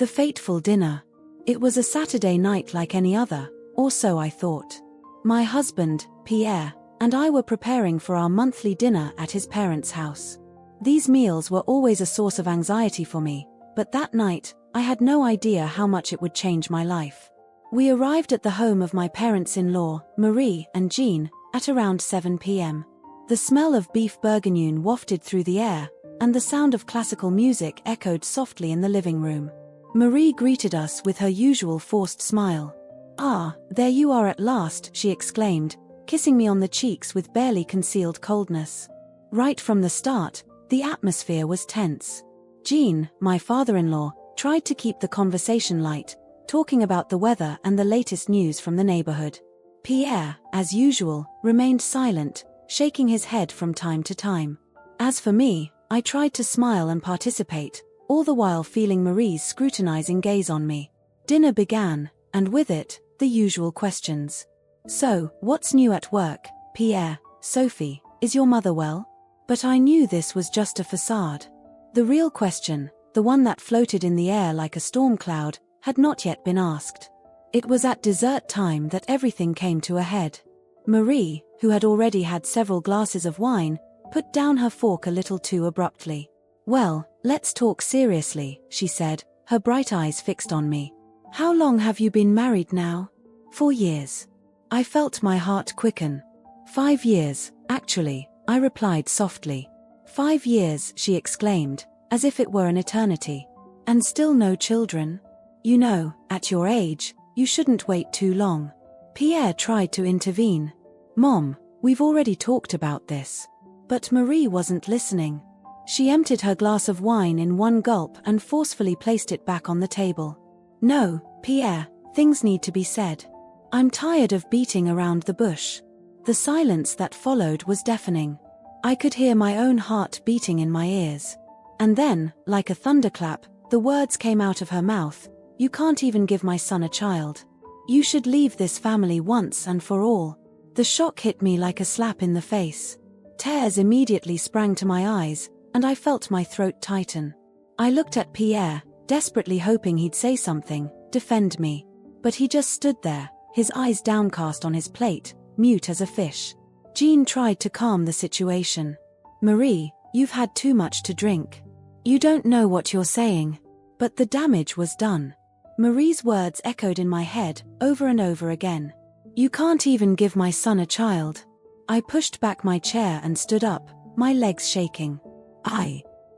The fateful dinner. It was a Saturday night like any other, or so I thought. My husband, Pierre, and I were preparing for our monthly dinner at his parents' house. These meals were always a source of anxiety for me, but that night, I had no idea how much it would change my life. We arrived at the home of my parents-in-law, Marie and Jean, at around 7 p.m. The smell of beef bourguignon wafted through the air, and the sound of classical music echoed softly in the living room. Marie greeted us with her usual forced smile. "Ah, there you are at last," she exclaimed, kissing me on the cheeks with barely concealed coldness. Right from the start, the atmosphere was tense. Jean, my father-in-law, tried to keep the conversation light, talking about the weather and the latest news from the neighborhood. Pierre, as usual, remained silent, shaking his head from time to time. As for me, I tried to smile and participate, all the while feeling Marie's scrutinizing gaze on me. Dinner began, and with it, the usual questions. "So, what's new at work, Pierre, Sophie, is your mother well?" But I knew this was just a facade. The real question, the one that floated in the air like a storm cloud, had not yet been asked. It was at dessert time that everything came to a head. Marie, who had already had several glasses of wine, put down her fork a little too abruptly. "Well, let's talk seriously," she said, her bright eyes fixed on me. "How long have you been married now?" "4 years. I felt my heart quicken. 5 years, actually," I replied softly. 5 years, she exclaimed, as if it were an eternity. "And still no children? You know, at your age, you shouldn't wait too long." Pierre tried to intervene. "Mom, we've already talked about this." But Marie wasn't listening. She emptied her glass of wine in one gulp and forcefully placed it back on the table. "No, Pierre, things need to be said. I'm tired of beating around the bush." The silence that followed was deafening. I could hear my own heart beating in my ears. And then, like a thunderclap, the words came out of her mouth. "You can't even give my son a child. You should leave this family once and for all." The shock hit me like a slap in the face. Tears immediately sprang to my eyes, and I felt my throat tighten. I looked at Pierre, desperately hoping he'd say something, defend me. But he just stood there, his eyes downcast on his plate, mute as a fish. Jean tried to calm the situation. "Marie, you've had too much to drink. You don't know what you're saying." But the damage was done. Marie's words echoed in my head, over and over again. "You can't even give my son a child." I pushed back my chair and stood up, my legs shaking.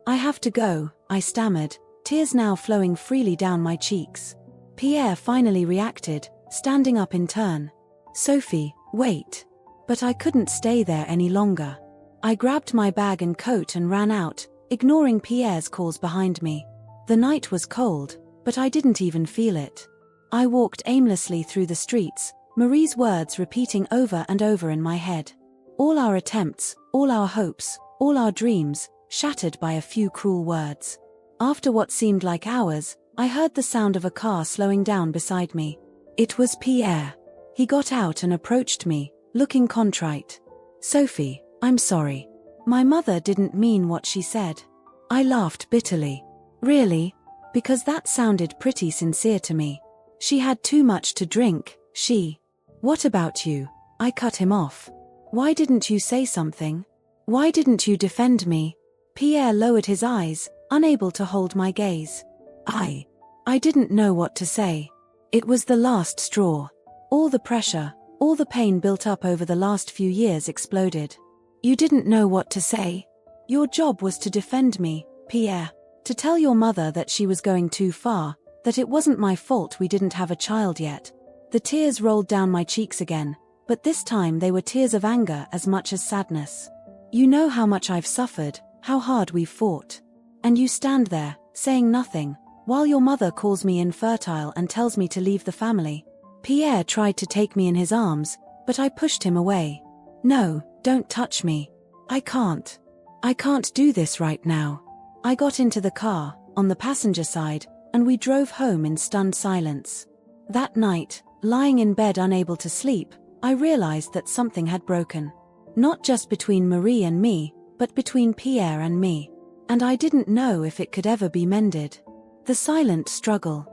I have to go," I stammered, tears now flowing freely down my cheeks. Pierre finally reacted, standing up in turn. "Sophie, wait." But I couldn't stay there any longer. I grabbed my bag and coat and ran out, ignoring Pierre's calls behind me. The night was cold, but I didn't even feel it. I walked aimlessly through the streets, Marie's words repeating over and over in my head. All our attempts, all our hopes, all our dreams, shattered by a few cruel words. After what seemed like hours, I heard the sound of a car slowing down beside me. It was Pierre. He got out and approached me, looking contrite. "Sophie, I'm sorry. My mother didn't mean what she said." I laughed bitterly. "Really? Because that sounded pretty sincere to me. She had too much to drink, she." "What about you?" I cut him off. "Why didn't you say something? Why didn't you defend me?" Pierre lowered his eyes, unable to hold my gaze. I didn't know what to say. It was the last straw. All the pressure, all the pain built up over the last few years exploded. "You didn't know what to say? Your job was to defend me, Pierre. To tell your mother that she was going too far, that it wasn't my fault we didn't have a child yet." The tears rolled down my cheeks again, but this time they were tears of anger as much as sadness. "You know how much I've suffered, how hard we've fought. And you stand there, saying nothing, while your mother calls me infertile and tells me to leave the family." Pierre tried to take me in his arms, but I pushed him away. "No, don't touch me. I can't do this right now." I got into the car, on the passenger side, and we drove home in stunned silence. That night, lying in bed unable to sleep, I realized that something had broken. Not just between Marie and me, but between Pierre and me. And I didn't know if it could ever be mended. The silent struggle.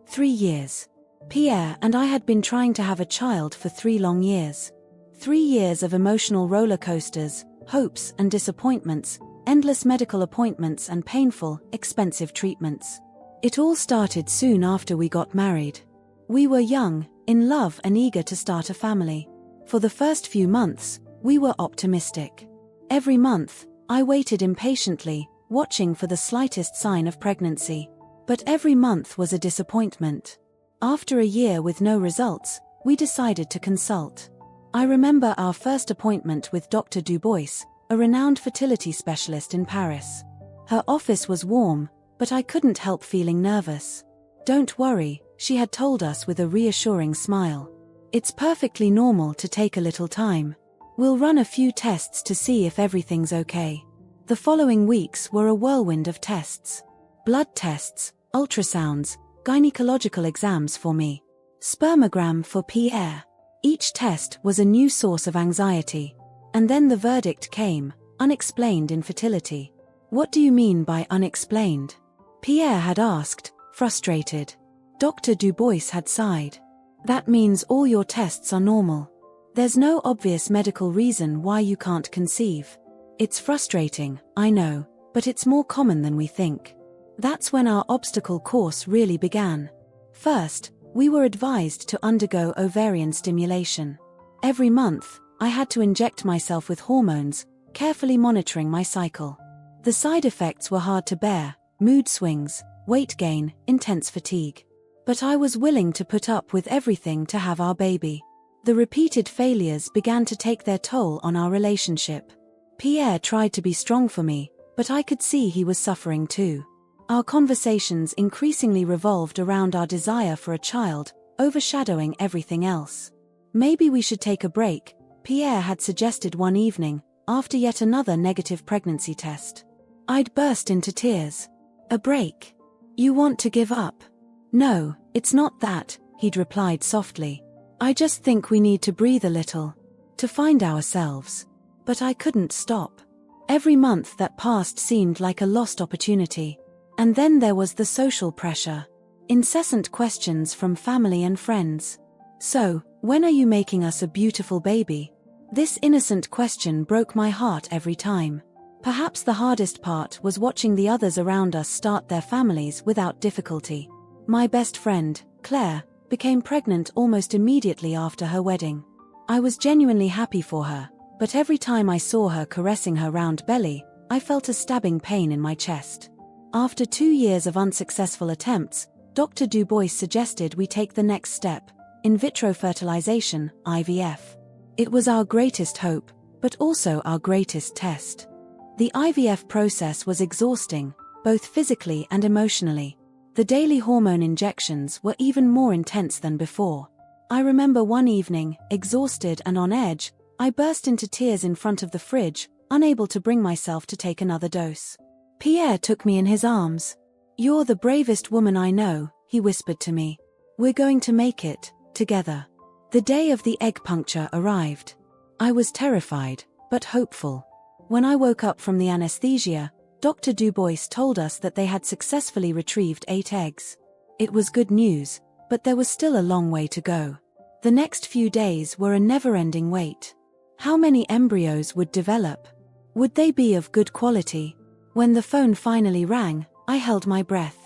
3 years. Pierre and I had been trying to have a child for 3 long years. 3 years of emotional roller coasters, hopes and disappointments, endless medical appointments and painful, expensive treatments. It all started soon after we got married. We were young, in love and eager to start a family. For the first few months, we were optimistic. Every month, I waited impatiently, watching for the slightest sign of pregnancy. But every month was a disappointment. After a year with no results, we decided to consult. I remember our first appointment with Dr. Dubois, a renowned fertility specialist in Paris. Her office was warm, but I couldn't help feeling nervous. "Don't worry," she had told us with a reassuring smile. "It's perfectly normal to take a little time. We'll run a few tests to see if everything's okay." The following weeks were a whirlwind of tests. Blood tests, ultrasounds, gynecological exams for me. Spermogram for Pierre. Each test was a new source of anxiety. And then the verdict came: unexplained infertility. "What do you mean by unexplained?" Pierre had asked, frustrated. Dr. Dubois had sighed. "That means all your tests are normal. There's no obvious medical reason why you can't conceive. It's frustrating, I know, but it's more common than we think." That's when our obstacle course really began. First, we were advised to undergo ovarian stimulation. Every month, I had to inject myself with hormones, carefully monitoring my cycle. The side effects were hard to bear: mood swings, weight gain, intense fatigue. But I was willing to put up with everything to have our baby. The repeated failures began to take their toll on our relationship. Pierre tried to be strong for me, but I could see he was suffering too. Our conversations increasingly revolved around our desire for a child, overshadowing everything else. "Maybe we should take a break," Pierre had suggested one evening, after yet another negative pregnancy test. I'd burst into tears. "A break? You want to give up?" "No, it's not that," he'd replied softly. "I just think we need to breathe a little. To find ourselves." But I couldn't stop. Every month that passed seemed like a lost opportunity. And then there was the social pressure. Incessant questions from family and friends. "So, when are you making us a beautiful baby?" This innocent question broke my heart every time. Perhaps the hardest part was watching the others around us start their families without difficulty. My best friend, Claire, became pregnant almost immediately after her wedding. I was genuinely happy for her, but every time I saw her caressing her round belly, I felt a stabbing pain in my chest. After 2 years of unsuccessful attempts, Dr. Dubois suggested we take the next step: in vitro fertilization, IVF. It was our greatest hope, but also our greatest test. The IVF process was exhausting, both physically and emotionally. The daily hormone injections were even more intense than before. I remember one evening, exhausted and on edge, I burst into tears in front of the fridge, unable to bring myself to take another dose. Pierre took me in his arms. "You're the bravest woman I know," he whispered to me. "We're going to make it, together." The day of the egg puncture arrived. I was terrified, but hopeful. When I woke up from the anesthesia, Dr. Dubois told us that they had successfully retrieved 8 eggs. It was good news, but there was still a long way to go. The next few days were a never-ending wait. How many embryos would develop? Would they be of good quality? When the phone finally rang, I held my breath.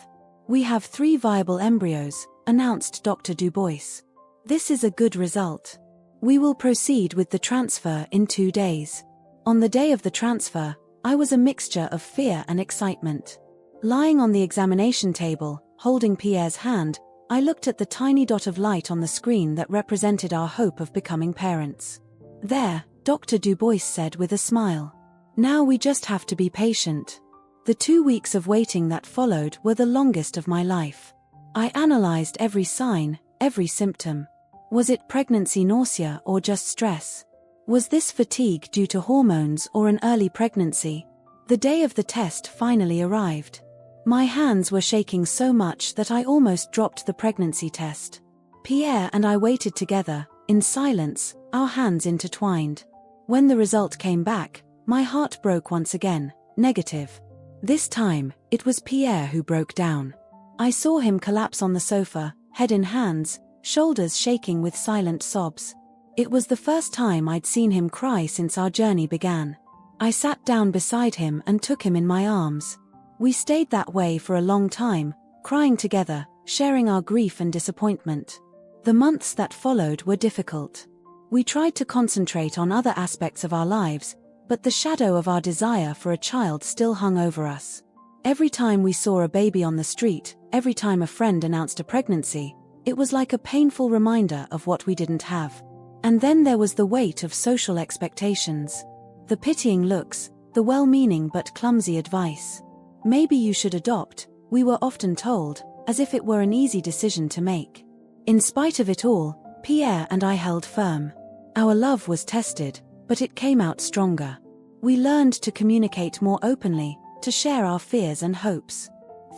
"We have 3 viable embryos," announced Dr. Dubois. "This is a good result. We will proceed with the transfer in 2 days." On the day of the transfer, I was a mixture of fear and excitement. Lying on the examination table, holding Pierre's hand, I looked at the tiny dot of light on the screen that represented our hope of becoming parents. "There," Dr. Dubois said with a smile. "Now we just have to be patient." The 2 weeks of waiting that followed were the longest of my life. I analyzed every sign, every symptom. Was it pregnancy nausea or just stress? Was this fatigue due to hormones or an early pregnancy? The day of the test finally arrived. My hands were shaking so much that I almost dropped the pregnancy test. Pierre and I waited together, in silence, our hands intertwined. When the result came back, my heart broke once again, negative. This time, it was Pierre who broke down. I saw him collapse on the sofa, head in hands, shoulders shaking with silent sobs. It was the first time I'd seen him cry since our journey began. I sat down beside him and took him in my arms. We stayed that way for a long time, crying together, sharing our grief and disappointment. The months that followed were difficult. We tried to concentrate on other aspects of our lives, but the shadow of our desire for a child still hung over us. Every time we saw a baby on the street, every time a friend announced a pregnancy, it was like a painful reminder of what we didn't have. And then there was the weight of social expectations. The pitying looks, the well-meaning but clumsy advice. Maybe you should adopt, we were often told, as if it were an easy decision to make. In spite of it all, Pierre and I held firm. Our love was tested, but it came out stronger. We learned to communicate more openly, to share our fears and hopes.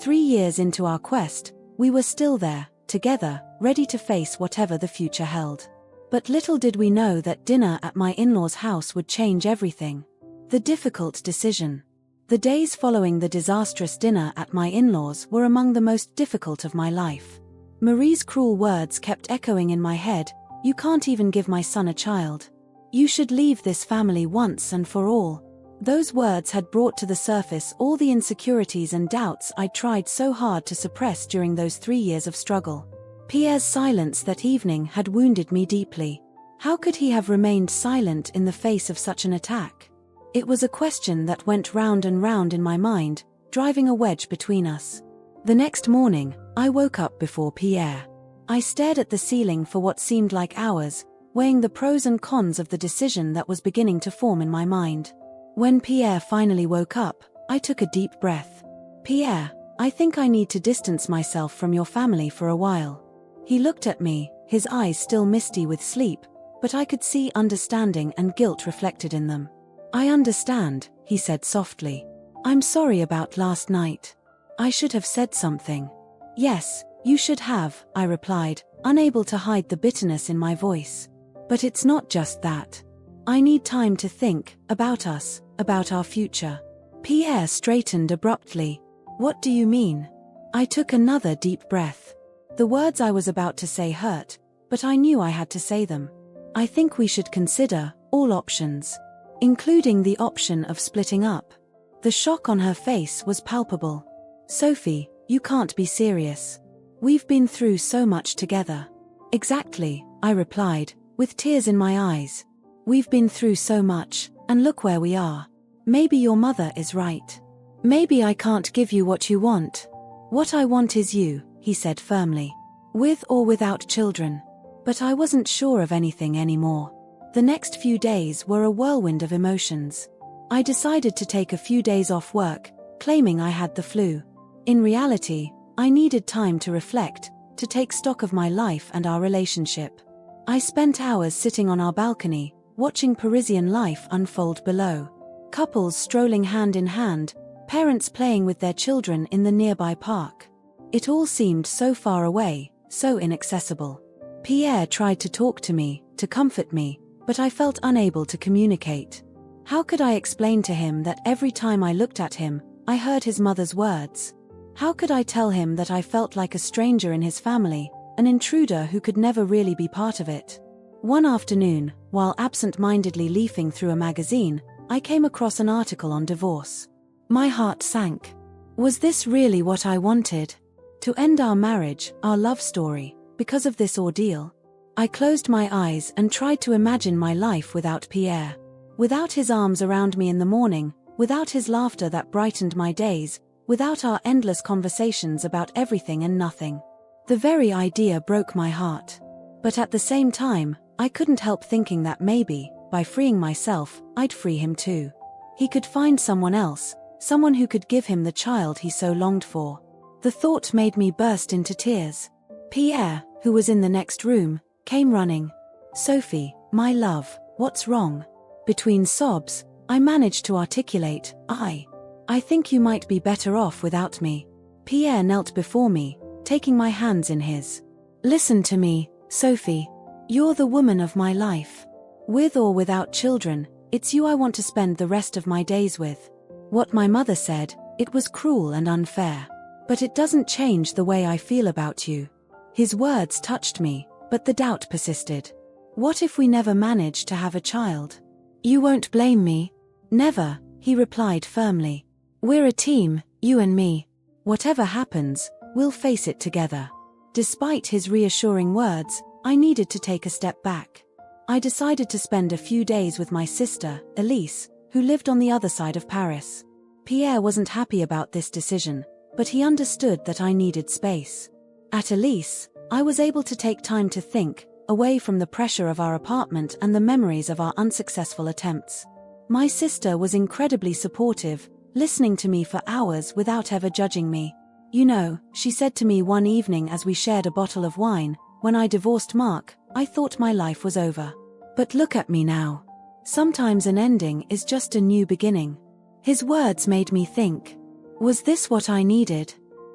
3 years into our quest, we were still there, together, ready to face whatever the future held. But little did we know that dinner at my in-laws' house would change everything. The difficult decision. The days following the disastrous dinner at my in-laws were among the most difficult of my life. Marie's cruel words kept echoing in my head, "You can't even give my son a child. You should leave this family once and for all." Those words had brought to the surface all the insecurities and doubts I'd tried so hard to suppress during those 3 years of struggle. Pierre's silence that evening had wounded me deeply. How could he have remained silent in the face of such an attack? It was a question that went round and round in my mind, driving a wedge between us. The next morning, I woke up before Pierre. I stared at the ceiling for what seemed like hours, weighing the pros and cons of the decision that was beginning to form in my mind. When Pierre finally woke up, I took a deep breath. "Pierre, I think I need to distance myself from your family for a while." He looked at me, his eyes still misty with sleep, but I could see understanding and guilt reflected in them. "I understand," he said softly. "I'm sorry about last night. I should have said something." "Yes, you should have," I replied, unable to hide the bitterness in my voice. "But it's not just that. I need time to think, about us, about our future." Pierre straightened abruptly. "What do you mean?" I took another deep breath. The words I was about to say hurt, but I knew I had to say them. "I think we should consider all options, including the option of splitting up." The shock on her face was palpable. "Sophie, you can't be serious. We've been through so much together." "Exactly," I replied, with tears in my eyes. "We've been through so much, and look where we are. Maybe your mother is right. Maybe I can't give you what you want." "What I want is you," he said firmly. "With or without children." But I wasn't sure of anything anymore. The next few days were a whirlwind of emotions. I decided to take a few days off work, claiming I had the flu. In reality, I needed time to reflect, to take stock of my life and our relationship. I spent hours sitting on our balcony, watching Parisian life unfold below. Couples strolling hand in hand, parents playing with their children in the nearby park. It all seemed so far away, so inaccessible. Pierre tried to talk to me, to comfort me, but I felt unable to communicate. How could I explain to him that every time I looked at him, I heard his mother's words? How could I tell him that I felt like a stranger in his family, an intruder who could never really be part of it? One afternoon, while absent-mindedly leafing through a magazine, I came across an article on divorce. My heart sank. Was this really what I wanted? To end our marriage, our love story, because of this ordeal? I closed my eyes and tried to imagine my life without Pierre. Without his arms around me in the morning, without his laughter that brightened my days, without our endless conversations about everything and nothing. The very idea broke my heart. But at the same time, I couldn't help thinking that maybe, by freeing myself, I'd free him too. He could find someone else, someone who could give him the child he so longed for. The thought made me burst into tears. Pierre, who was in the next room, came running. "Sophie, my love, what's wrong?" Between sobs, I managed to articulate, I think you might be better off without me." Pierre knelt before me, taking my hands in his. "Listen to me, Sophie. You're the woman of my life. With or without children, it's you I want to spend the rest of my days with." What my mother said, it was cruel and unfair. But it doesn't change the way I feel about you. His words touched me, but the doubt persisted. What if we never manage to have a child? You won't blame me? Never, he replied firmly. We're a team, you and me. Whatever happens, we'll face it together. Despite his reassuring words, I needed to take a step back. I decided to spend a few days with my sister, Elise, who lived on the other side of Paris. Pierre wasn't happy about this decision, but he understood that I needed space. At Elise, I was able to take time to think, away from the pressure of our apartment and the memories of our unsuccessful attempts. My sister was incredibly supportive, listening to me for hours without ever judging me. You know, she said to me one evening as we shared a bottle of wine, when I divorced Mark, I thought my life was over. But look at me now. Sometimes an ending is just a new beginning. His words made me think. Was this what I needed?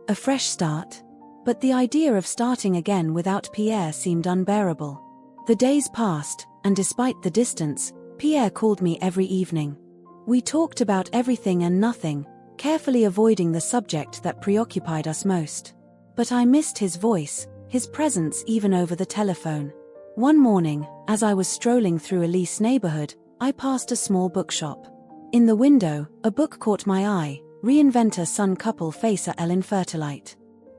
A fresh start? But the idea of starting again without Pierre seemed unbearable. The days passed, and despite the distance, Pierre called me every evening. We talked about everything and nothing, carefully avoiding the subject that preoccupied us most. But I missed his voice, his presence even over the telephone. One morning, as I was strolling through Elise's neighborhood, I passed a small bookshop. In the window, a book caught my eye, Reinventor son couple face Infertile.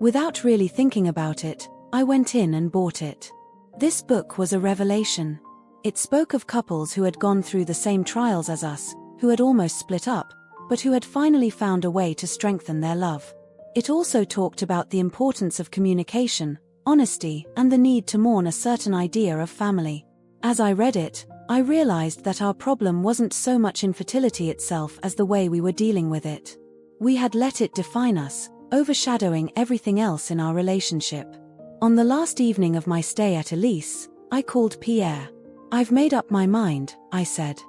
Without really thinking about it, I went in and bought it. This book was a revelation. It spoke of couples who had gone through the same trials as us, who had almost split up, but who had finally found a way to strengthen their love. It also talked about the importance of communication, honesty, and the need to mourn a certain idea of family. As I read it, I realized that our problem wasn't so much infertility itself as the way we were dealing with it. We had let it define us, overshadowing everything else in our relationship. On the last evening of my stay at Elise, I called Pierre. I've made up my mind, I said.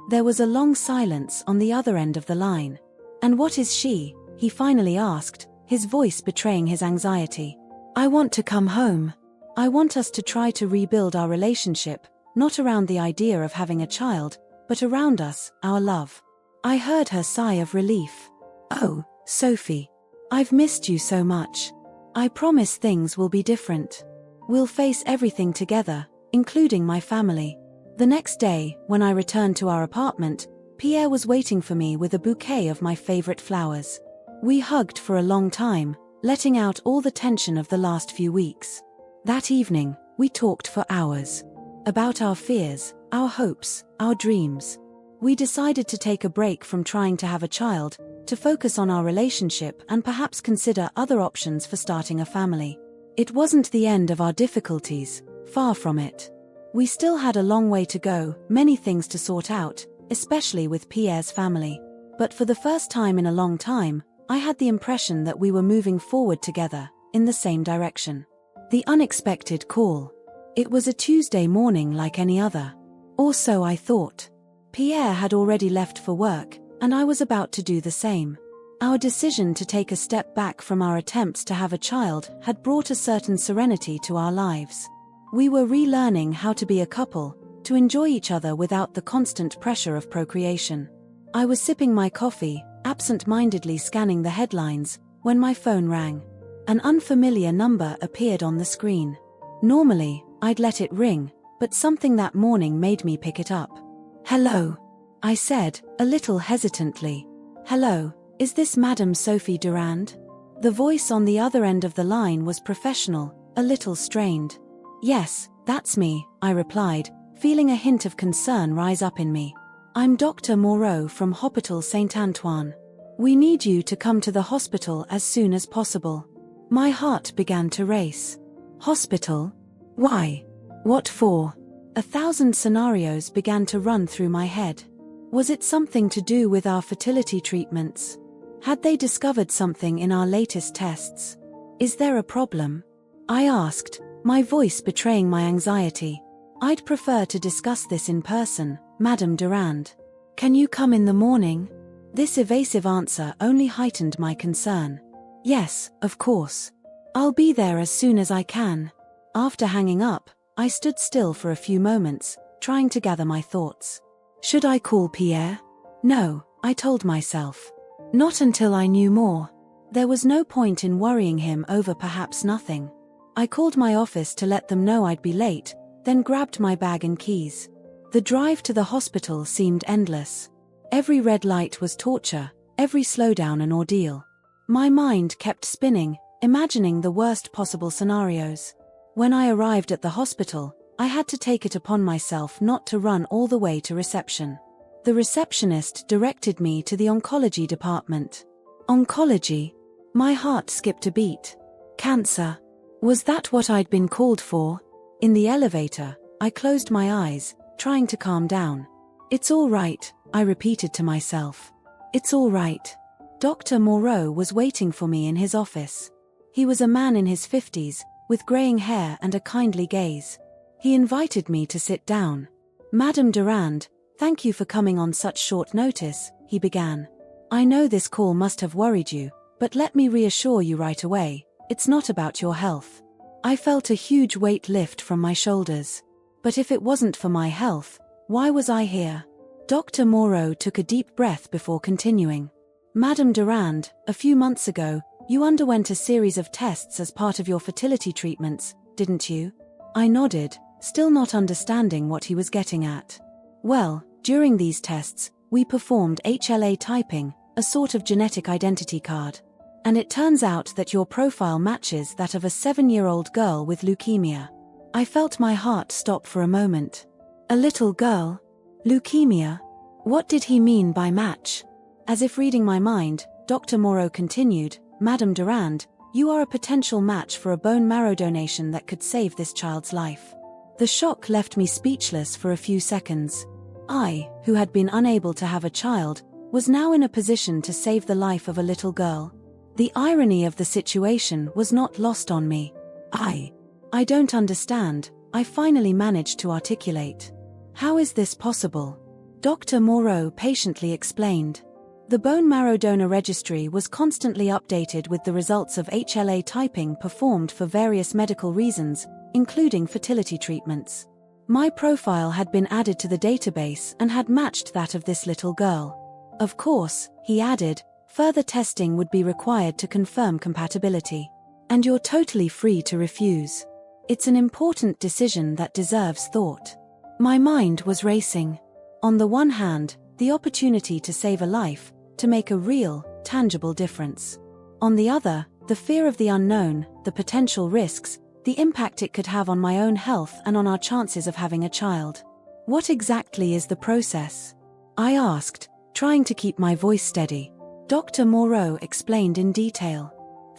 There was a long silence on the other end of the line. And what is she? He finally asked, his voice betraying his anxiety. I want to come home. I want us to try to rebuild our relationship, not around the idea of having a child, but around us, our love. I heard her sigh of relief. Oh, Sophie. I've missed you so much. I promise things will be different. We'll face everything together, including my family. The next day, when I returned to our apartment, Pierre was waiting for me with a bouquet of my favorite flowers. We hugged for a long time, letting out all the tension of the last few weeks. That evening, we talked for hours. About our fears, our hopes, our dreams. We decided to take a break from trying to have a child, to focus on our relationship and perhaps consider other options for starting a family. It wasn't the end of our difficulties, far from it. We still had a long way to go, many things to sort out, especially with Pierre's family. But for the first time in a long time, I had the impression that we were moving forward together, in the same direction. The unexpected call. It was a Tuesday morning like any other. Or so I thought. Pierre had already left for work, and I was about to do the same. Our decision to take a step back from our attempts to have a child had brought a certain serenity to our lives. We were relearning how to be a couple, to enjoy each other without the constant pressure of procreation. I was sipping my coffee, absent-mindedly scanning the headlines, when my phone rang. An unfamiliar number appeared on the screen. Normally, I'd let it ring, but something that morning made me pick it up. Hello, I said, a little hesitantly. Hello, is this Madame Sophie Durand? The voice on the other end of the line was professional, a little strained. Yes, that's me, I replied, feeling a hint of concern rise up in me. I'm Dr. Moreau from Hôpital Saint-Antoine. We need you to come to the hospital as soon as possible. My heart began to race. Hospital? Why? What for? 1,000 scenarios began to run through my head. Was it something to do with our fertility treatments? Had they discovered something in our latest tests? Is there a problem? I asked, my voice betraying my anxiety. I'd prefer to discuss this in person, Madame Durand. Can you come in the morning? This evasive answer only heightened my concern. Yes, of course. I'll be there as soon as I can. After hanging up, I stood still for a few moments, trying to gather my thoughts. Should I call Pierre? No, I told myself. Not until I knew more. There was no point in worrying him over perhaps nothing. I called my office to let them know I'd be late, then grabbed my bag and keys. The drive to the hospital seemed endless. Every red light was torture, every slowdown an ordeal. My mind kept spinning, imagining the worst possible scenarios. When I arrived at the hospital, I had to take it upon myself not to run all the way to reception. The receptionist directed me to the oncology department. Oncology? My heart skipped a beat. Cancer. Was that what I'd been called for? In the elevator, I closed my eyes, trying to calm down. It's all right, I repeated to myself. It's all right. Dr. Moreau was waiting for me in his office. He was a man in his 50s, with graying hair and a kindly gaze. He invited me to sit down. Madame Durand, thank you for coming on such short notice, he began. I know this call must have worried you, but let me reassure you right away, it's not about your health. I felt a huge weight lift from my shoulders. But if it wasn't for my health, why was I here? Dr. Moreau took a deep breath before continuing. Madame Durand, a few months ago, you underwent a series of tests as part of your fertility treatments, didn't you? I nodded, still not understanding what he was getting at. Well, during these tests, we performed HLA typing, a sort of genetic identity card. And it turns out that your profile matches that of a 7-year-old girl with leukemia. I felt my heart stop for a moment. A little girl? Leukemia? What did he mean by match? As if reading my mind, Dr. Moreau continued, Madame Durand, you are a potential match for a bone marrow donation that could save this child's life. The shock left me speechless for a few seconds. I, who had been unable to have a child, was now in a position to save the life of a little girl. The irony of the situation was not lost on me. I don't understand, I finally managed to articulate. How is this possible? Dr. Moreau patiently explained. The bone marrow donor registry was constantly updated with the results of HLA typing performed for various medical reasons, including fertility treatments. My profile had been added to the database and had matched that of this little girl. Of course, he added, further testing would be required to confirm compatibility. And you're totally free to refuse. It's an important decision that deserves thought. My mind was racing. On the one hand, the opportunity to save a life, to make a real, tangible difference. On the other, the fear of the unknown, the potential risks, the impact it could have on my own health and on our chances of having a child. What exactly is the process? I asked, trying to keep my voice steady. Dr. Moreau explained in detail.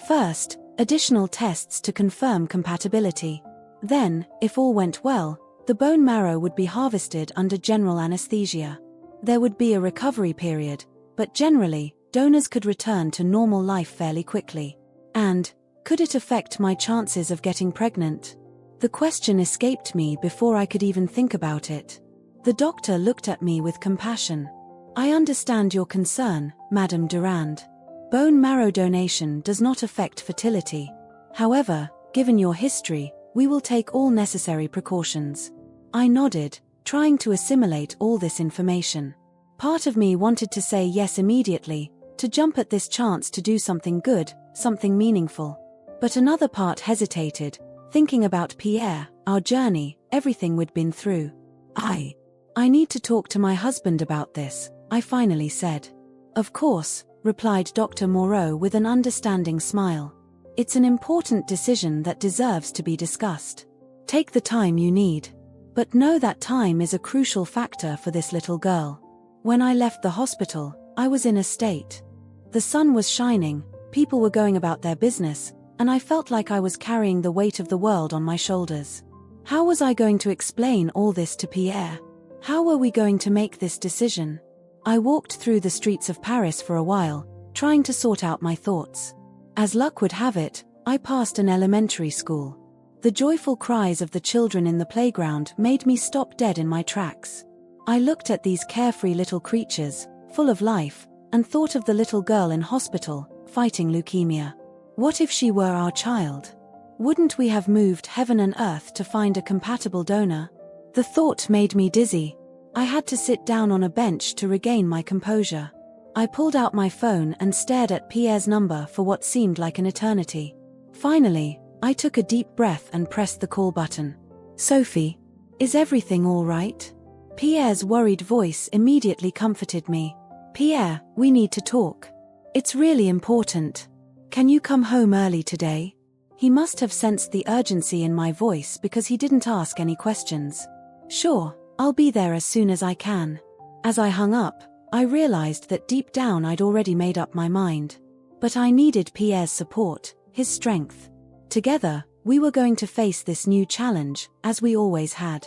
First, additional tests to confirm compatibility. Then, if all went well, the bone marrow would be harvested under general anesthesia. There would be a recovery period, but generally, donors could return to normal life fairly quickly. And, could it affect my chances of getting pregnant? The question escaped me before I could even think about it. The doctor looked at me with compassion. I understand your concern, Madame Durand. Bone marrow donation does not affect fertility. However, given your history, we will take all necessary precautions. I nodded, trying to assimilate all this information. Part of me wanted to say yes immediately, to jump at this chance to do something good, something meaningful. But another part hesitated, thinking about Pierre, our journey, everything we'd been through. I need to talk to my husband about this, I finally said. Of course, replied Dr. Moreau with an understanding smile. It's an important decision that deserves to be discussed. Take the time you need. But know that time is a crucial factor for this little girl. When I left the hospital, I was in a state. The sun was shining, people were going about their business, and I felt like I was carrying the weight of the world on my shoulders. How was I going to explain all this to Pierre? How were we going to make this decision? I walked through the streets of Paris for a while, trying to sort out my thoughts. As luck would have it, I passed an elementary school. The joyful cries of the children in the playground made me stop dead in my tracks. I looked at these carefree little creatures, full of life, and thought of the little girl in hospital, fighting leukemia. What if she were our child? Wouldn't we have moved heaven and earth to find a compatible donor? The thought made me dizzy. I had to sit down on a bench to regain my composure. I pulled out my phone and stared at Pierre's number for what seemed like an eternity. Finally, I took a deep breath and pressed the call button. Sophie, is everything all right? Pierre's worried voice immediately comforted me. Pierre, we need to talk. It's really important. Can you come home early today? He must have sensed the urgency in my voice because he didn't ask any questions. Sure, I'll be there as soon as I can. As I hung up, I realized that deep down I'd already made up my mind. But I needed Pierre's support, his strength. Together, we were going to face this new challenge, as we always had.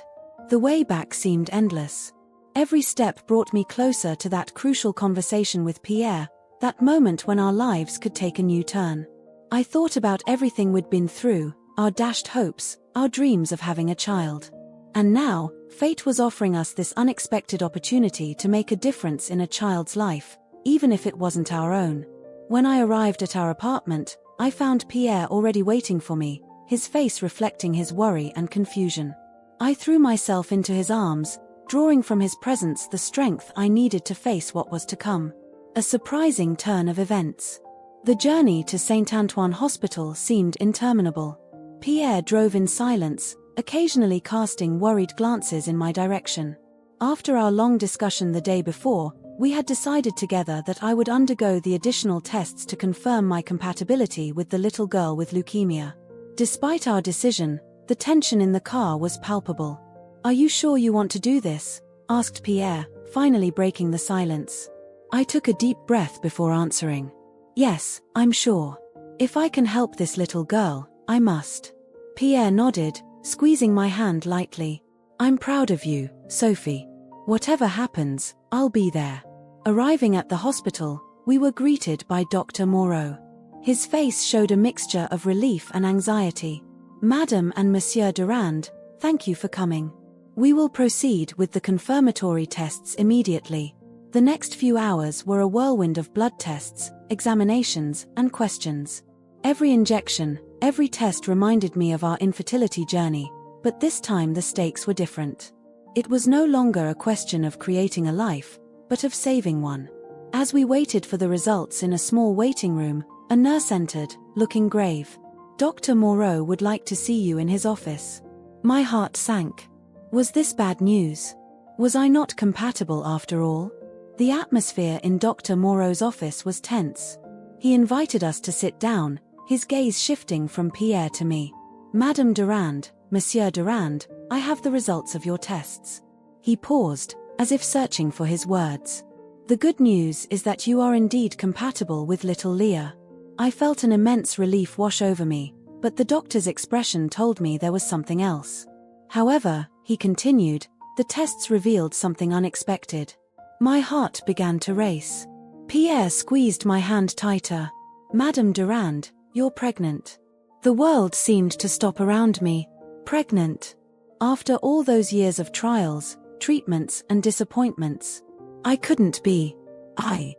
The way back seemed endless. Every step brought me closer to that crucial conversation with Pierre, that moment when our lives could take a new turn. I thought about everything we'd been through, our dashed hopes, our dreams of having a child. And now, fate was offering us this unexpected opportunity to make a difference in a child's life, even if it wasn't our own. When I arrived at our apartment, I found Pierre already waiting for me, his face reflecting his worry and confusion. I threw myself into his arms, drawing from his presence the strength I needed to face what was to come. A surprising turn of events. The journey to Saint Antoine Hospital seemed interminable. Pierre drove in silence, occasionally casting worried glances in my direction. After our long discussion the day before, we had decided together that I would undergo the additional tests to confirm my compatibility with the little girl with leukemia. Despite our decision, the tension in the car was palpable. "Are you sure you want to do this?" asked Pierre, finally breaking the silence. I took a deep breath before answering. "Yes, I'm sure. If I can help this little girl, I must." Pierre nodded, squeezing my hand lightly. "I'm proud of you, Sophie. Whatever happens, I'll be there." Arriving at the hospital, we were greeted by Dr. Moreau. His face showed a mixture of relief and anxiety. "Madame and Monsieur Durand, thank you for coming. We will proceed with the confirmatory tests immediately." The next few hours were a whirlwind of blood tests, examinations, and questions. Every injection, every test reminded me of our infertility journey, but this time the stakes were different. It was no longer a question of creating a life, but of saving one. As we waited for the results in a small waiting room, a nurse entered, looking grave. "Dr. Moreau would like to see you in his office." My heart sank. Was this bad news? Was I not compatible after all? The atmosphere in Dr. Moreau's office was tense. He invited us to sit down, his gaze shifting from Pierre to me. "Madame Durand, Monsieur Durand, I have the results of your tests." He paused, as if searching for his words. "The good news is that you are indeed compatible with little Leah." I felt an immense relief wash over me, but the doctor's expression told me there was something else. However, he continued, the tests revealed something unexpected. My heart began to race. Pierre squeezed my hand tighter. "Madame Durand, you're pregnant." The world seemed to stop around me. Pregnant? After all those years of trials, treatments, and disappointments? I couldn't be. I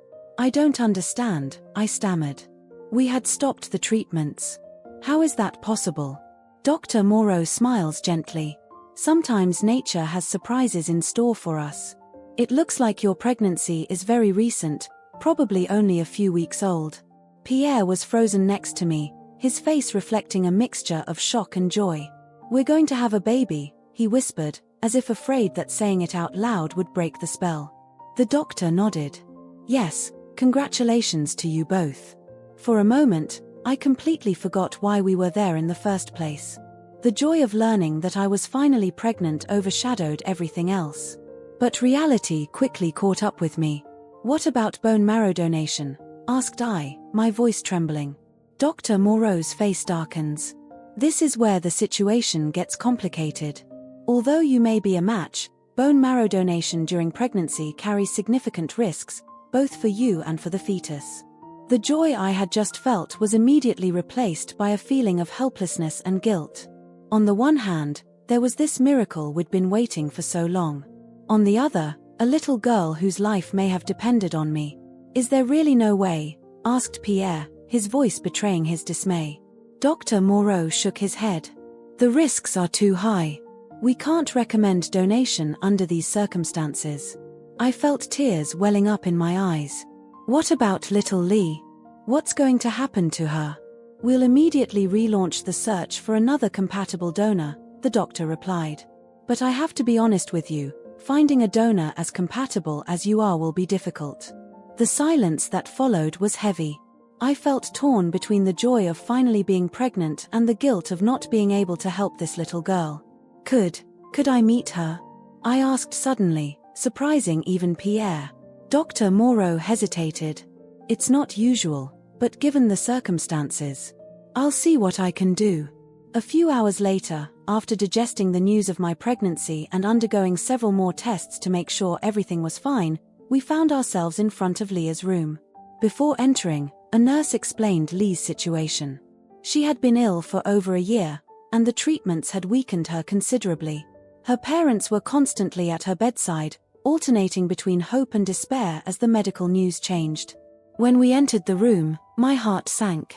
don't understand, I stammered. We had stopped the treatments. How is that possible? Dr. Moreau smiles gently. Sometimes nature has surprises in store for us. It looks like your pregnancy is very recent, probably only a few weeks old. Pierre was frozen next to me, his face reflecting a mixture of shock and joy. "We're going to have a baby," he whispered, as if afraid that saying it out loud would break the spell. The doctor nodded. "Yes, congratulations to you both." For a moment, I completely forgot why we were there in the first place. The joy of learning that I was finally pregnant overshadowed everything else. But reality quickly caught up with me. "What about bone marrow donation?" asked I, my voice trembling. Dr. Moreau's face darkens. "This is where the situation gets complicated. Although you may be a match, bone marrow donation during pregnancy carries significant risks, both for you and for the fetus." The joy I had just felt was immediately replaced by a feeling of helplessness and guilt. On the one hand, there was this miracle we'd been waiting for so long. On the other, a little girl whose life may have depended on me. "Is there really no way?" asked Pierre, his voice betraying his dismay. Dr. Moreau shook his head. "The risks are too high. We can't recommend donation under these circumstances." I felt tears welling up in my eyes. What about little Lee? What's going to happen to her? We'll immediately relaunch the search for another compatible donor, the doctor replied. But I have to be honest with you, finding a donor as compatible as you are will be difficult. The silence that followed was heavy. I felt torn between the joy of finally being pregnant and the guilt of not being able to help this little girl. Could I meet her? I asked suddenly, surprising even Pierre. Dr. Moreau hesitated. It's not usual, but given the circumstances, I'll see what I can do. A few hours later, after digesting the news of my pregnancy and undergoing several more tests to make sure everything was fine, we found ourselves in front of Leah's room. Before entering, a nurse explained Lee's situation. She had been ill for over a year, and the treatments had weakened her considerably. Her parents were constantly at her bedside, alternating between hope and despair as the medical news changed. When we entered the room, my heart sank.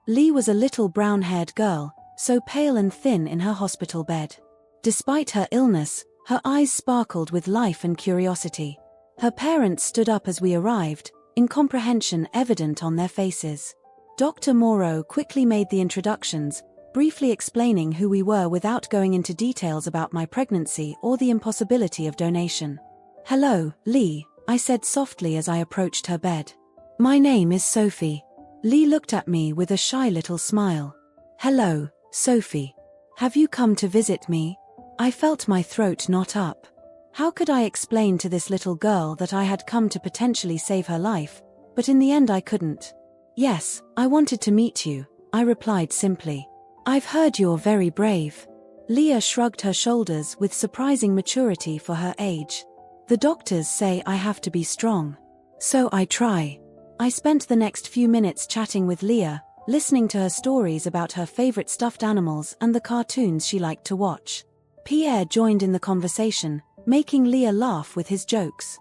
Lee was a little brown-haired girl, so pale and thin in her hospital bed. Despite her illness, her eyes sparkled with life and curiosity. Her parents stood up as we arrived, incomprehension evident on their faces. Dr. Moreau quickly made the introductions, briefly explaining who we were without going into details about my pregnancy or the impossibility of donation. "Hello, Lee," I said softly as I approached her bed. "My name is Sophie." Lee looked at me with a shy little smile. "Hello, Sophie. Have you come to visit me?" I felt my throat knot up. How could I explain to this little girl that I had come to potentially save her life, but in the end I couldn't. "Yes, I wanted to meet you," I replied simply. "I've heard you're very brave." Leah shrugged her shoulders with surprising maturity for her age. "The doctors say I have to be strong. So I try." I spent the next few minutes chatting with Leah, listening to her stories about her favorite stuffed animals and the cartoons she liked to watch. Pierre joined in the conversation, making Leah laugh with his jokes.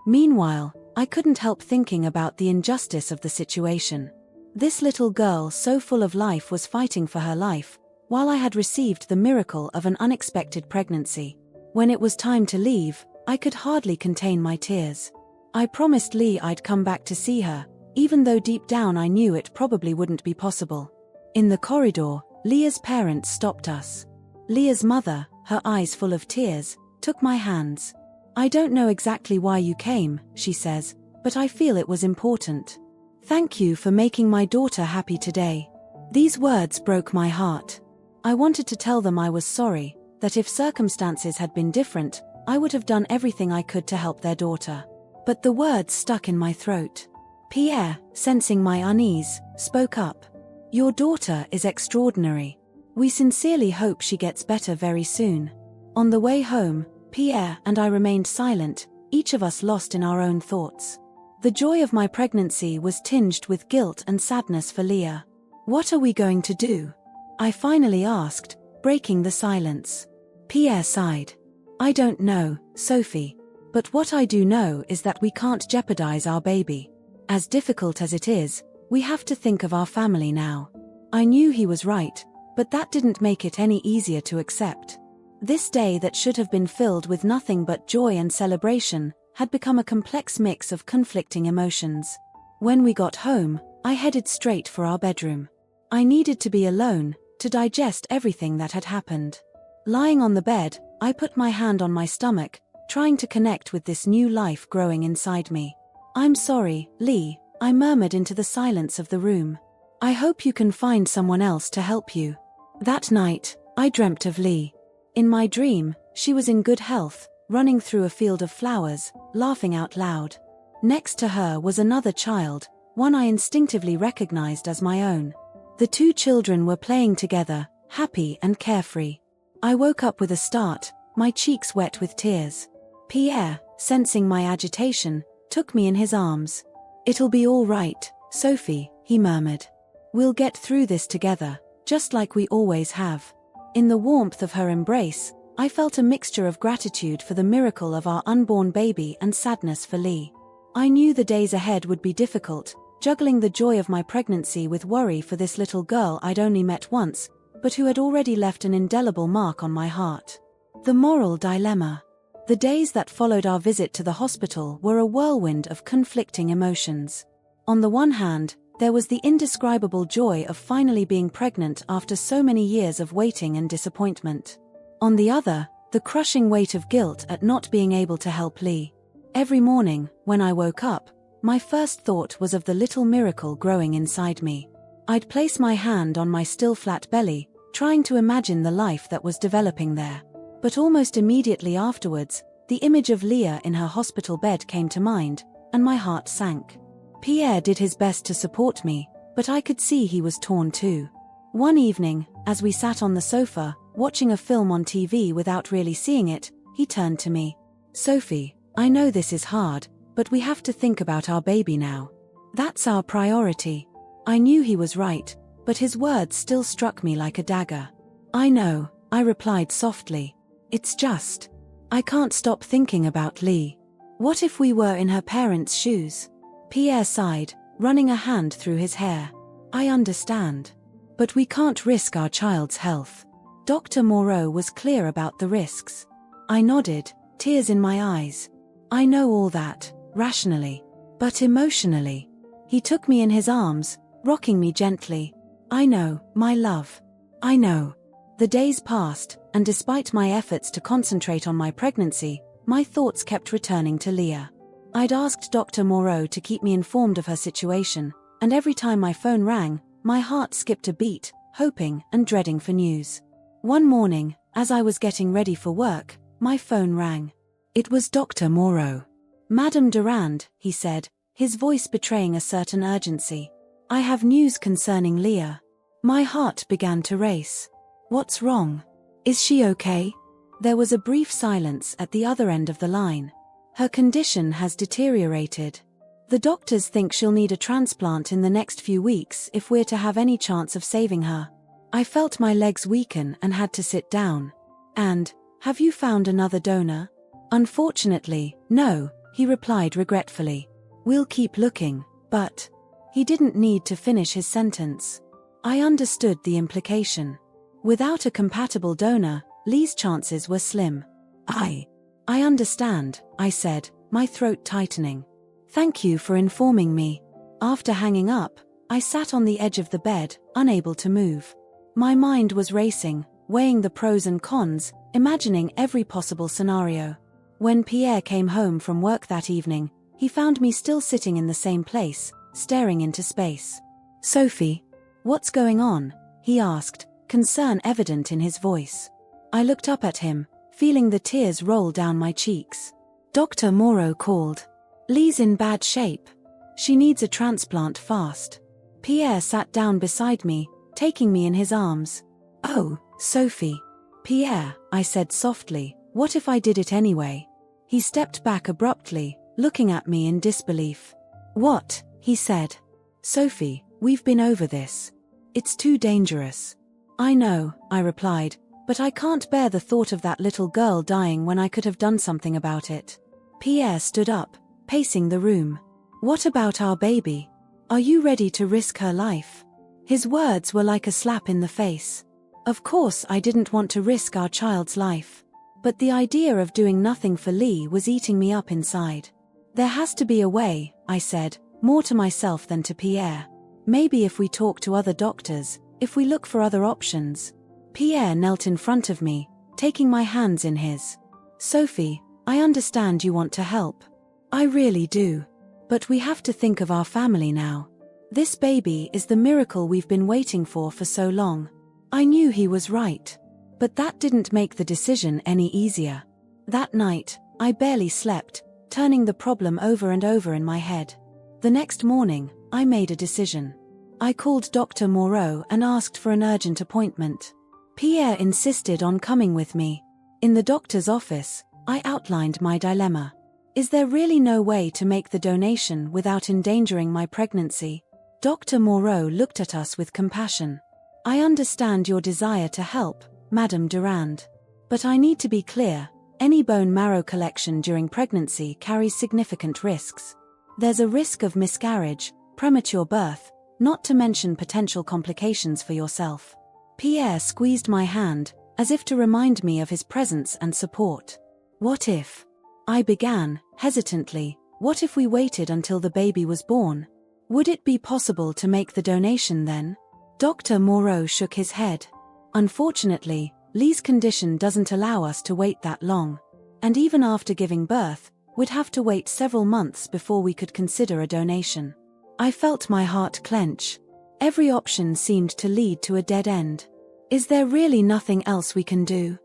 Meanwhile, I couldn't help thinking about the injustice of the situation. This little girl so full of life was fighting for her life, while I had received the miracle of an unexpected pregnancy. When it was time to leave, I could hardly contain my tears. I promised Lee I'd come back to see her, even though deep down I knew it probably wouldn't be possible. In the corridor, Leah's parents stopped us. Leah's mother, her eyes full of tears, took my hands. "I don't know exactly why you came," she says, "but I feel it was important. Thank you for making my daughter happy today." These words broke my heart. I wanted to tell them I was sorry, that if circumstances had been different, I would have done everything I could to help their daughter. But the words stuck in my throat. Pierre, sensing my unease, spoke up. "Your daughter is extraordinary. We sincerely hope she gets better very soon." On the way home, Pierre and I remained silent, each of us lost in our own thoughts. The joy of my pregnancy was tinged with guilt and sadness for Leah. "What are we going to do?" I finally asked, breaking the silence. Pierre sighed. "I don't know, Sophie. But what I do know is that we can't jeopardize our baby. As difficult as it is, we have to think of our family now." I knew he was right, but that didn't make it any easier to accept. This day that should have been filled with nothing but joy and celebration, had become a complex mix of conflicting emotions. When we got home, I headed straight for our bedroom. I needed to be alone, to digest everything that had happened. Lying on the bed, I put my hand on my stomach, trying to connect with this new life growing inside me. "I'm sorry, Lee," I murmured into the silence of the room. "I hope you can find someone else to help you." That night, I dreamt of Lee. In my dream, she was in good health, running through a field of flowers, laughing out loud. Next to her was another child, one I instinctively recognized as my own. The two children were playing together, happy and carefree. I woke up with a start, my cheeks wet with tears. Pierre, sensing my agitation, took me in his arms. "It'll be all right, Sophie," he murmured. "We'll get through this together, just like we always have." In the warmth of her embrace, I felt a mixture of gratitude for the miracle of our unborn baby and sadness for Lee. I knew the days ahead would be difficult, juggling the joy of my pregnancy with worry for this little girl I'd only met once, but who had already left an indelible mark on my heart. The moral dilemma. The days that followed our visit to the hospital were a whirlwind of conflicting emotions. On the one hand, there was the indescribable joy of finally being pregnant after so many years of waiting and disappointment. On the other, the crushing weight of guilt at not being able to help Lee. Every morning, when I woke up, my first thought was of the little miracle growing inside me. I'd place my hand on my still flat belly, trying to imagine the life that was developing there. But almost immediately afterwards, the image of Leah in her hospital bed came to mind, and my heart sank. Pierre did his best to support me, but I could see he was torn too. One evening, as we sat on the sofa, watching a film on TV without really seeing it, he turned to me. "Sophie, I know this is hard, but we have to think about our baby now. That's our priority." I knew he was right, but his words still struck me like a dagger. "I know," I replied softly. "It's just, I can't stop thinking about Lee. What if we were in her parents' shoes?" Pierre sighed, running a hand through his hair. "I understand. But we can't risk our child's health." Dr. Moreau was clear about the risks. I nodded, tears in my eyes. "I know all that, rationally. But emotionally." He took me in his arms, rocking me gently. "I know, my love. I know." The days passed, and despite my efforts to concentrate on my pregnancy, my thoughts kept returning to Leah. I'd asked Dr. Moreau to keep me informed of her situation, and every time my phone rang, my heart skipped a beat, hoping and dreading for news. One morning, as I was getting ready for work, my phone rang. It was Dr. Moreau. "Madame Durand," he said, his voice betraying a certain urgency. "I have news concerning Leah." My heart began to race. "What's wrong? Is she okay?" There was a brief silence at the other end of the line. "Her condition has deteriorated. The doctors think she'll need a transplant in the next few weeks if we're to have any chance of saving her." I felt my legs weaken and had to sit down. "And, have you found another donor?" "Unfortunately, no," he replied regretfully. "We'll keep looking, but..." He didn't need to finish his sentence. I understood the implication. Without a compatible donor, Lee's chances were slim. I understand," I said, my throat tightening. "Thank you for informing me." After hanging up, I sat on the edge of the bed, unable to move. My mind was racing, weighing the pros and cons, imagining every possible scenario. When Pierre came home from work that evening, he found me still sitting in the same place, staring into space. "Sophie, what's going on?" he asked, concern evident in his voice. I looked up at him, feeling the tears roll down my cheeks. Dr. Moreau called. "Lee's in bad shape. She needs a transplant fast." Pierre sat down beside me, taking me in his arms. "Oh, Sophie." "Pierre," I said softly, "what if I did it anyway?" He stepped back abruptly, looking at me in disbelief. "What?" he said. "Sophie, we've been over this. It's too dangerous." "I know," I replied, "but I can't bear the thought of that little girl dying when I could have done something about it." Pierre stood up, pacing the room. "What about our baby? Are you ready to risk her life?" His words were like a slap in the face. Of course I didn't want to risk our child's life. But the idea of doing nothing for Lee was eating me up inside. "There has to be a way," I said, more to myself than to Pierre. "Maybe if we talk to other doctors, if we look for other options." Pierre knelt in front of me, taking my hands in his. "Sophie, I understand you want to help. I really do. But we have to think of our family now. This baby is the miracle we've been waiting for so long." I knew he was right. But that didn't make the decision any easier. That night, I barely slept, turning the problem over and over in my head. The next morning, I made a decision. I called Dr. Moreau and asked for an urgent appointment. Pierre insisted on coming with me. In the doctor's office, I outlined my dilemma. Is there really no way to make the donation without endangering my pregnancy? Dr. Moreau looked at us with compassion. "I understand your desire to help, Madame Durand. But I need to be clear, any bone marrow collection during pregnancy carries significant risks. There's a risk of miscarriage, premature birth, not to mention potential complications for yourself." Pierre squeezed my hand, as if to remind me of his presence and support. "What if..." I began, hesitantly, "what if we waited until the baby was born?" Would it be possible to make the donation then? Dr. Moreau shook his head. Unfortunately, Lee's condition doesn't allow us to wait that long. And even after giving birth, we'd have to wait several months before we could consider a donation. I felt my heart clench. Every option seemed to lead to a dead end. Is there really nothing else we can do?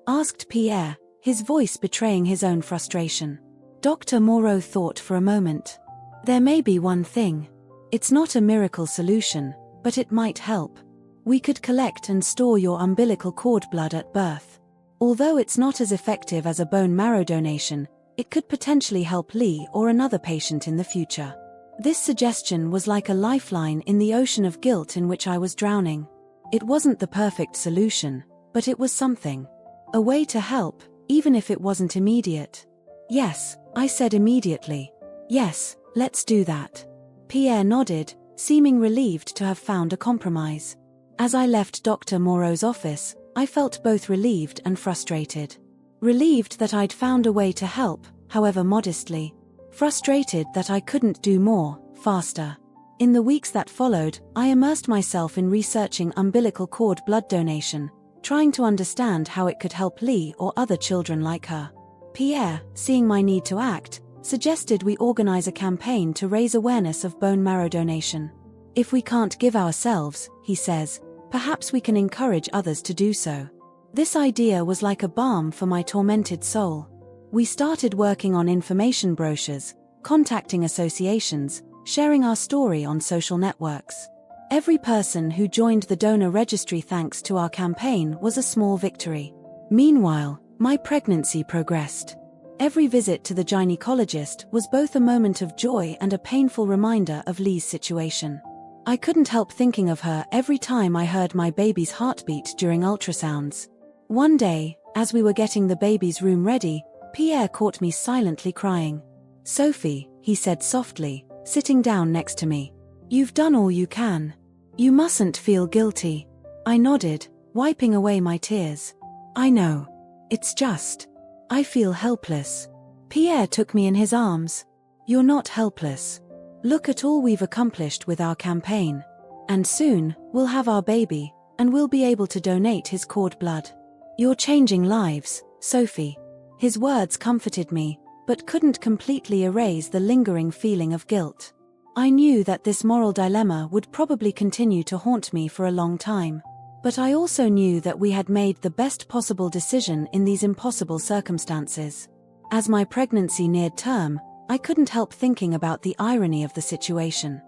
Asked Pierre, his voice betraying his own frustration. Dr. Moreau thought for a moment. There may be one thing. It's not a miracle solution, but it might help. We could collect and store your umbilical cord blood at birth. Although it's not as effective as a bone marrow donation, it could potentially help Lee or another patient in the future. This suggestion was like a lifeline in the ocean of guilt in which I was drowning. It wasn't the perfect solution, but it was something. A way to help, even if it wasn't immediate. Yes, I said immediately. Yes, let's do that. Pierre nodded, seeming relieved to have found a compromise. As I left Dr. Moreau's office, I felt both relieved and frustrated. Relieved that I'd found a way to help, however modestly. Frustrated that I couldn't do more, faster. In the weeks that followed, I immersed myself in researching umbilical cord blood donation, trying to understand how it could help Lee or other children like her. Pierre, seeing my need to act, suggested we organize a campaign to raise awareness of bone marrow donation. If we can't give ourselves, he says, perhaps we can encourage others to do so. This idea was like a balm for my tormented soul. We started working on information brochures, contacting associations, sharing our story on social networks. Every person who joined the donor registry thanks to our campaign was a small victory. Meanwhile, my pregnancy progressed. Every visit to the gynecologist was both a moment of joy and a painful reminder of Lee's situation. I couldn't help thinking of her every time I heard my baby's heartbeat during ultrasounds. One day, as we were getting the baby's room ready, Pierre caught me silently crying. "Sophie," he said softly, sitting down next to me. "You've done all you can. You mustn't feel guilty." I nodded, wiping away my tears. "I know. It's just, I feel helpless." Pierre took me in his arms. "You're not helpless. Look at all we've accomplished with our campaign. And soon, we'll have our baby, and we'll be able to donate his cord blood. You're changing lives, Sophie." His words comforted me, but couldn't completely erase the lingering feeling of guilt. I knew that this moral dilemma would probably continue to haunt me for a long time. But I also knew that we had made the best possible decision in these impossible circumstances. As my pregnancy neared term, I couldn't help thinking about the irony of the situation.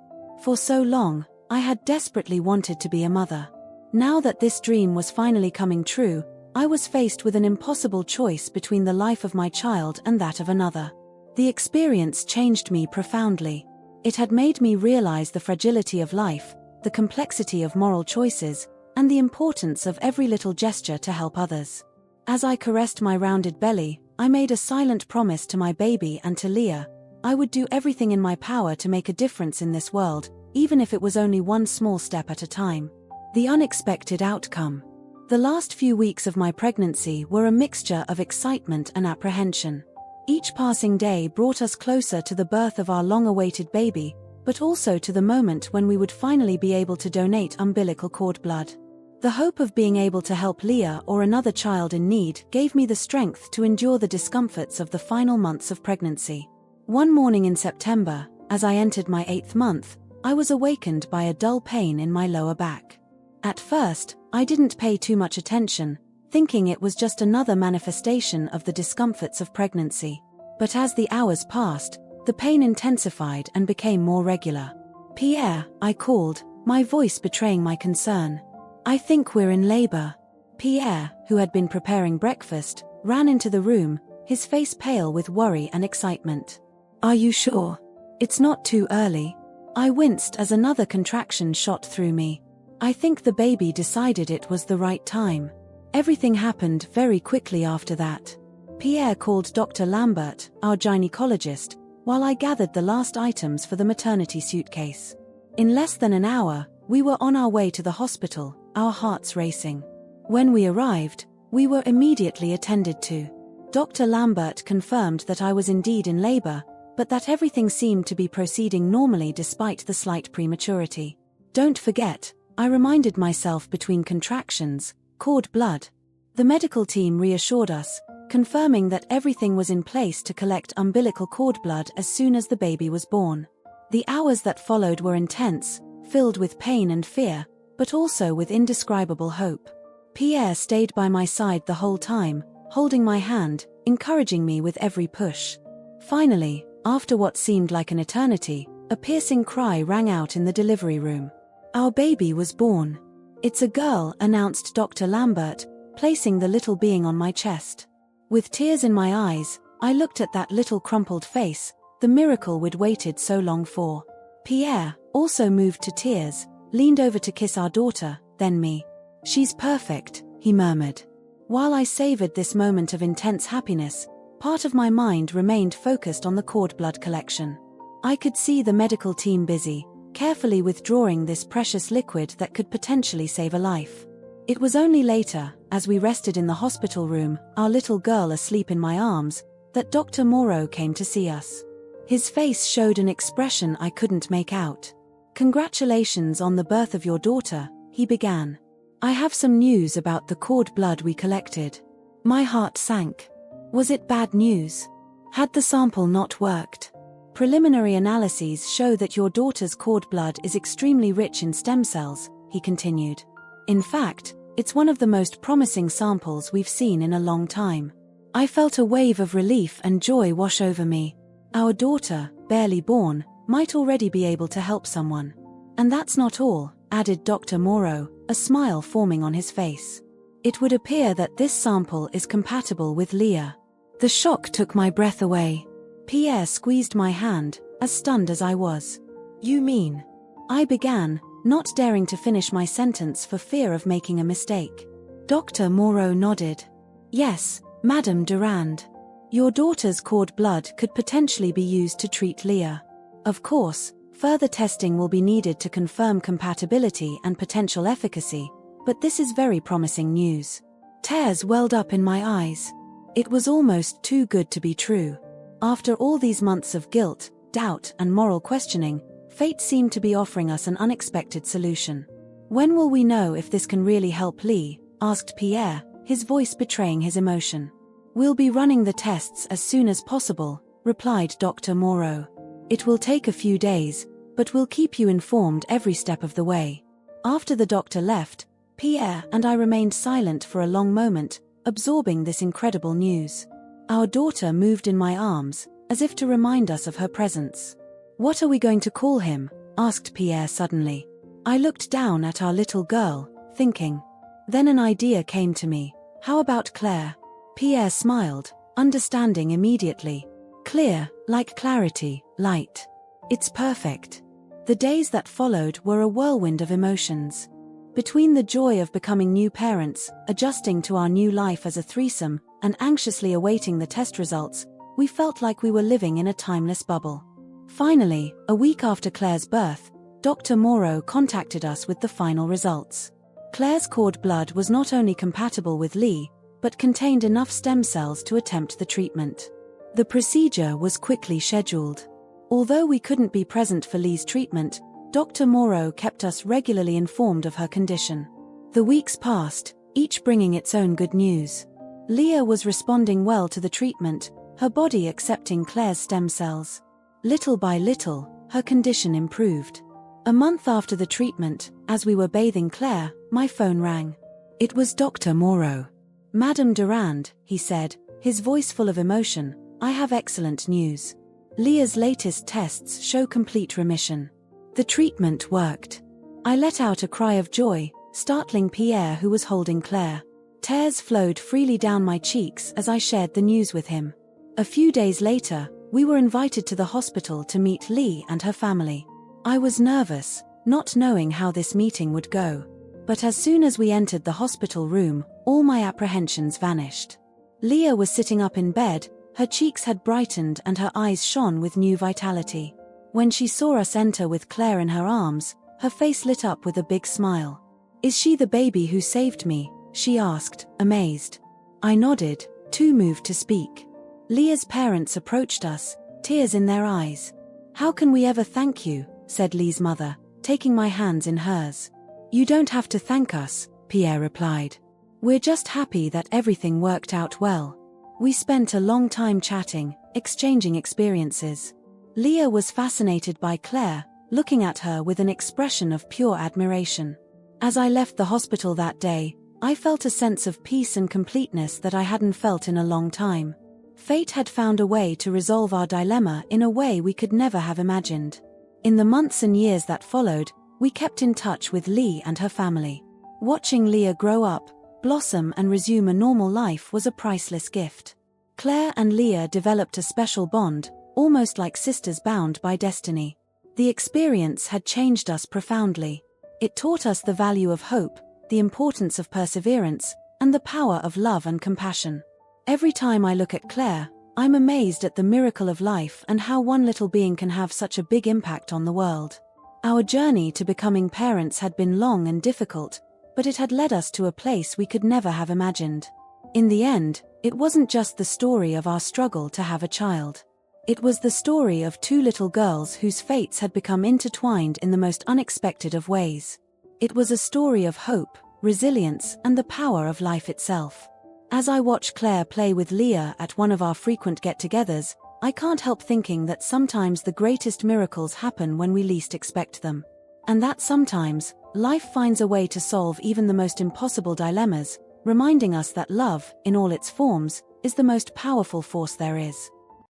For so long, I had desperately wanted to be a mother. Now that this dream was finally coming true, I was faced with an impossible choice between the life of my child and that of another. The experience changed me profoundly. It had made me realize the fragility of life, the complexity of moral choices, and the importance of every little gesture to help others. As I caressed my rounded belly, I made a silent promise to my baby and to Leah. I would do everything in my power to make a difference in this world, even if it was only one small step at a time. The unexpected outcome. The last few weeks of my pregnancy were a mixture of excitement and apprehension. Each passing day brought us closer to the birth of our long-awaited baby, but also to the moment when we would finally be able to donate umbilical cord blood. The hope of being able to help Leah or another child in need gave me the strength to endure the discomforts of the final months of pregnancy. One morning in September, as I entered my 8th month, I was awakened by a dull pain in my lower back. At first, I didn't pay too much attention, thinking it was just another manifestation of the discomforts of pregnancy. But as the hours passed, the pain intensified and became more regular. "Pierre," I called, my voice betraying my concern. "I think we're in labor." Pierre, who had been preparing breakfast, ran into the room, his face pale with worry and excitement. "Are you sure? It's not too early?" I winced as another contraction shot through me. I think the baby decided it was the right time. Everything happened very quickly after that. Pierre called Dr. Lambert, our gynecologist, while I gathered the last items for the maternity suitcase. In less than an hour, we were on our way to the hospital, our hearts racing. When we arrived, we were immediately attended to. Dr. Lambert confirmed that I was indeed in labor, but that everything seemed to be proceeding normally despite the slight prematurity. "Don't forget," I reminded myself between contractions, "cord blood." The medical team reassured us, confirming that everything was in place to collect umbilical cord blood as soon as the baby was born. The hours that followed were intense, filled with pain and fear, but also with indescribable hope. Pierre stayed by my side the whole time, holding my hand, encouraging me with every push. Finally, after what seemed like an eternity, a piercing cry rang out in the delivery room. Our baby was born. "It's a girl," announced Dr. Lambert, placing the little being on my chest. With tears in my eyes, I looked at that little crumpled face, the miracle we'd waited so long for. Pierre, also moved to tears, leaned over to kiss our daughter, then me. "She's perfect," he murmured. While I savored this moment of intense happiness, part of my mind remained focused on the cord blood collection. I could see the medical team busy, carefully withdrawing this precious liquid that could potentially save a life. It was only later, as we rested in the hospital room, our little girl asleep in my arms, that Dr. Moreau came to see us. His face showed an expression I couldn't make out. "Congratulations on the birth of your daughter," he began. "I have some news about the cord blood we collected." My heart sank. Was it bad news? Had the sample not worked? "Preliminary analyses show that your daughter's cord blood is extremely rich in stem cells," he continued. "In fact, it's one of the most promising samples we've seen in a long time." I felt a wave of relief and joy wash over me. Our daughter, barely born, might already be able to help someone. "And that's not all," added Dr. Moreau, a smile forming on his face. "It would appear that this sample is compatible with Leah." The shock took my breath away. Pierre squeezed my hand, as stunned as I was. "You mean?" I began, not daring to finish my sentence for fear of making a mistake. Dr. Moreau nodded. "Yes, Madame Durand. Your daughter's cord blood could potentially be used to treat Leah. Of course, further testing will be needed to confirm compatibility and potential efficacy, but this is very promising news." Tears welled up in my eyes. It was almost too good to be true. After all these months of guilt, doubt, and moral questioning, fate seemed to be offering us an unexpected solution. "When will we know if this can really help Lee?" asked Pierre, his voice betraying his emotion. "We'll be running the tests as soon as possible," replied Dr. Moreau. "It will take a few days, but we'll keep you informed every step of the way." After the doctor left, Pierre and I remained silent for a long moment, absorbing this incredible news. Our daughter moved in my arms, as if to remind us of her presence. "What are we going to call him?" asked Pierre suddenly. I looked down at our little girl, thinking. Then an idea came to me. "How about Claire?" Pierre smiled, understanding immediately. "Clear, like clarity, light. It's perfect." The days that followed were a whirlwind of emotions. Between the joy of becoming new parents, adjusting to our new life as a threesome, and anxiously awaiting the test results, we felt like we were living in a timeless bubble. Finally, a week after Claire's birth, Dr. Moreau contacted us with the final results. Claire's cord blood was not only compatible with Lee, but contained enough stem cells to attempt the treatment. The procedure was quickly scheduled. Although we couldn't be present for Lee's treatment, Dr. Moreau kept us regularly informed of her condition. The weeks passed, each bringing its own good news. Leah was responding well to the treatment, her body accepting Claire's stem cells. Little by little, her condition improved. A month after the treatment, as we were bathing Claire, my phone rang. It was Dr. Moreau. "Madame Durand," he said, his voice full of emotion, "I have excellent news. Leah's latest tests show complete remission. The treatment worked." I let out a cry of joy, startling Pierre, who was holding Claire. Tears flowed freely down my cheeks as I shared the news with him. A few days later, we were invited to the hospital to meet Lee and her family. I was nervous, not knowing how this meeting would go. But as soon as we entered the hospital room, all my apprehensions vanished. Leah was sitting up in bed, her cheeks had brightened and her eyes shone with new vitality. When she saw us enter with Claire in her arms, her face lit up with a big smile. "Is she the baby who saved me?" she asked, amazed. I nodded, too moved to speak. Leah's parents approached us, tears in their eyes. "How can we ever thank you?" said Lee's mother, taking my hands in hers. "You don't have to thank us," Pierre replied. "We're just happy that everything worked out well." We spent a long time chatting, exchanging experiences. Leah was fascinated by Claire, looking at her with an expression of pure admiration. As I left the hospital that day, I felt a sense of peace and completeness that I hadn't felt in a long time. Fate had found a way to resolve our dilemma in a way we could never have imagined. In the months and years that followed, we kept in touch with Lee and her family. Watching Leah grow up, blossom and resume a normal life was a priceless gift. Claire and Leah developed a special bond, almost like sisters bound by destiny. The experience had changed us profoundly. It taught us the value of hope, the importance of perseverance, and the power of love and compassion. Every time I look at Claire, I'm amazed at the miracle of life and how one little being can have such a big impact on the world. Our journey to becoming parents had been long and difficult, but it had led us to a place we could never have imagined. In the end, it wasn't just the story of our struggle to have a child. It was the story of two little girls whose fates had become intertwined in the most unexpected of ways. It was a story of hope, resilience, and the power of life itself. As I watch Claire play with Leah at one of our frequent get-togethers, I can't help thinking that sometimes the greatest miracles happen when we least expect them. And that sometimes, life finds a way to solve even the most impossible dilemmas, reminding us that love, in all its forms, is the most powerful force there is.